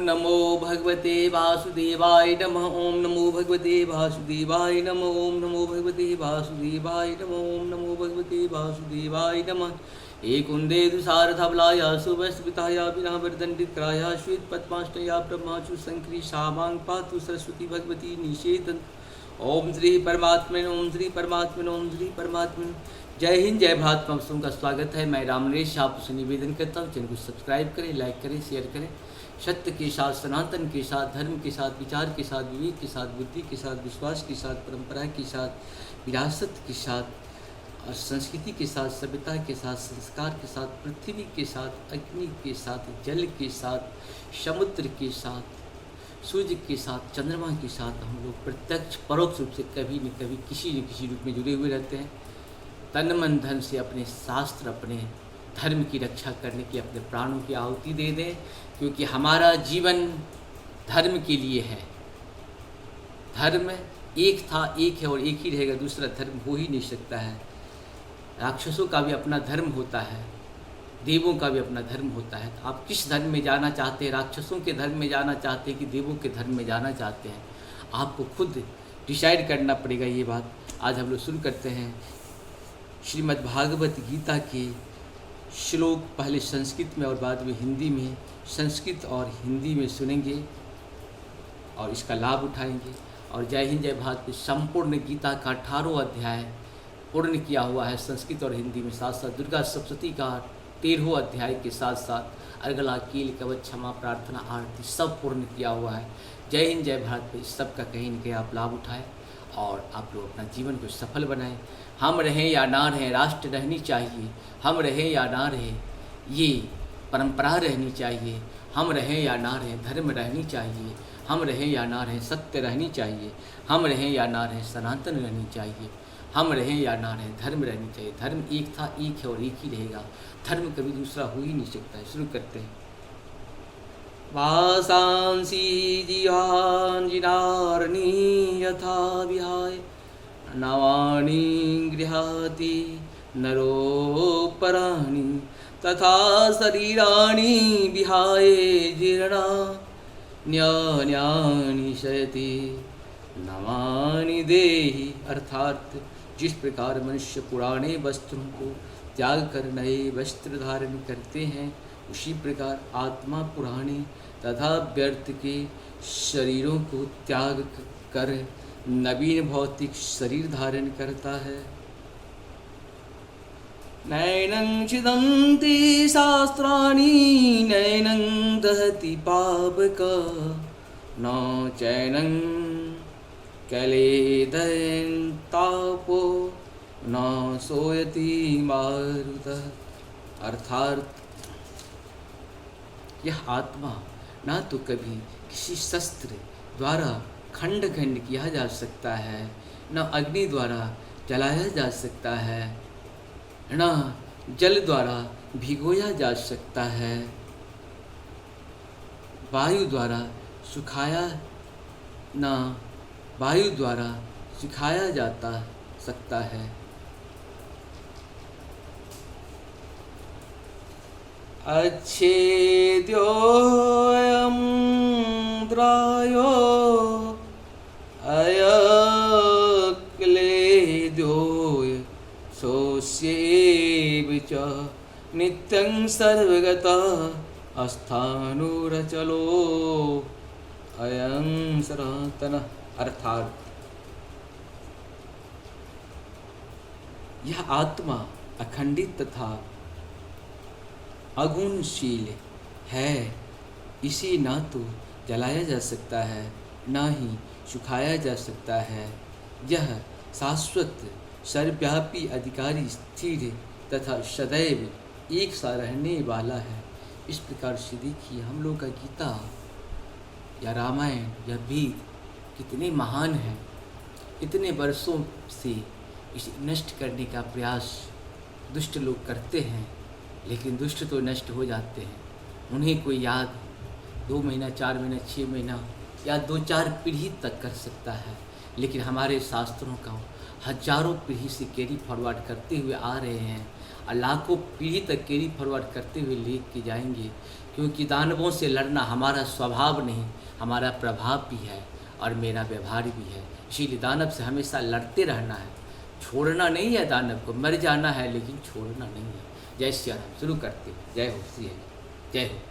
नमो भगवते वासुदेवाय नमः। ओम नमो भगवते वासुदेवाय नमः। ओम नमो भगवते वासुदेवाय नमः। ओम नमो भगवते वासुदेवाय नमः। एकुंदे दुसारथबलाय सुवस्विताया विना वर्दंडित्राया श्वेत पद्माष्टया ब्रह्माचु संक्री शामांग पातु सरस्वती भगवती निषेधन। ओम श्री परमात्मन ओम श्री परमात्मन ओम श्री परमात्मन। जय हिंद जय भारत। आप सबका स्वागत है। मैं राम नरेश आपसे निवेदन करता हूँ चैनल को सब्सक्राइब करें, लाइक करें, शेयर करें। सत्य के साथ, सनातन के साथ, धर्म के साथ, विचार के साथ, विवेक के साथ, बुद्धि के साथ, विश्वास के साथ, परंपरा के साथ, विरासत के साथ और संस्कृति के साथ, सभ्यता के साथ, संस्कार के साथ, पृथ्वी के साथ, अग्नि के साथ, जल के साथ, समुद्र के साथ, सूर्य के साथ, चंद्रमा के साथ हम लोग प्रत्यक्ष परोक्ष रूप से कभी न कभी किसी न किसी रूप में जुड़े हुए रहते हैं। तन मन धन से अपने शास्त्र, अपने धर्म की रक्षा करने की अपने प्राणों की आहुति दे दें, क्योंकि हमारा जीवन धर्म के लिए है। धर्म एक था, एक है और एक ही रहेगा, दूसरा धर्म हो ही नहीं सकता है। राक्षसों का भी अपना धर्म होता है, देवों का भी अपना धर्म होता है। तो आप किस धर्म में जाना चाहते हैं? राक्षसों के धर्म में जाना चाहते हैं कि देवों के धर्म में जाना चाहते हैं? आपको खुद डिसाइड करना पड़ेगा ये बात। आज हम लोग शुरू करते हैं श्रीमद् भागवत गीता के श्लोक, पहले संस्कृत में और बाद में हिंदी में। संस्कृत और हिंदी में सुनेंगे और इसका लाभ उठाएंगे। और जय हिंद जय भारत में संपूर्ण गीता का 18वां अध्याय पूर्ण किया हुआ है संस्कृत और हिंदी में। साथ साथ दुर्गा सप्तशती का 13वां अध्याय के साथ साथ अर्गला, कील, कवच, क्षमा, प्रार्थना, आरती सब पूर्ण किया हुआ है। जय हिंद जय भारत में इस सब का कहीं न कहीं आप लाभ उठाएं और आप लोग अपना जीवन को सफल बनाएं। हम रहें या ना रहें, राष्ट्र रहनी चाहिए। हम रहें या ना रहें, ये परंपरा रहनी चाहिए। हम रहें या ना रहें, धर्म रहनी चाहिए। हम रहें या ना रहें, सत्य रहनी चाहिए। हम रहें या ना रहें, सनातन रहनी चाहिए। हम रहें या ना रहें, धर्म रहनी चाहिए। धर्म एक था, एक है और एक ही रहेगा। धर्म कभी दूसरा हो ही नहीं सकता है। शुरू करते हैं। वासांसी जिहांजिनार्णी यथा विहाय नवानि गृहाति नरोपराणि तथा शरीराणि विहाय जीर्णा न्यान्यानि शयति नवानि देहि। अर्थात जिस प्रकार मनुष्य पुराने वस्त्रों को त्याग कर नए वस्त्र धारण करते हैं, उसी प्रकार आत्मा पुराने तथा व्यर्थ के शरीरों को त्याग कर नवीन भौतिक शरीर धारण करता है। नैनं छिदन्ति शास्त्राणि नैनं दहति पावक न चैनं कलेदयन् तापो न सोयति मारुतः। अर्थात यह आत्मा ना तो कभी किसी शस्त्र द्वारा खंड खंड किया जा सकता है, न अग्नि द्वारा जलाया जा सकता है, न जल द्वारा भिगोया जा सकता है, वायु द्वारा सुखाया न वायु द्वारा सुखाया जाता सकता है। अच्छेद्योऽयं द्रायो अयक्लेद्योय सोऽस्येव च नित्यं सर्वगतः अस्थाणुरचलो अयं सनातनः। अर्थात यह आत्मा अखंडित तथा अगुणशील है। इसे ना तो जलाया जा सकता है, ना ही सुखाया जा सकता है। यह शाश्वत, सर्वव्यापी, अधिकारी, स्थिर तथा सदैव एक सा रहने वाला है। इस प्रकार से देखिए हम लोग का गीता या रामायण या वेद कितने महान हैं। इतने वर्षों से इसे नष्ट करने का प्रयास दुष्ट लोग करते हैं, लेकिन दुष्ट तो नष्ट हो जाते हैं। उन्हें कोई याद 2 महीना, 4 महीना, 6 महीना या 2-4 पीढ़ी तक कर सकता है, लेकिन हमारे शास्त्रों का हजारों पीढ़ी से कैरी फॉरवर्ड करते हुए आ रहे हैं। और लाखों पीढ़ी तक कैरी फॉरवर्ड करते हुए लेके के जाएंगे, क्योंकि दानवों से लड़ना हमारा स्वभाव नहीं, हमारा प्रभाव भी है और मेरा व्यवहार भी है। इसीलिए दानव से हमेशा लड़ते रहना है, छोड़ना नहीं है। दानव को मर जाना है लेकिन छोड़ना नहीं है। जय श्री राम। शुरू करते। जय हो श्री हरि, जय हो।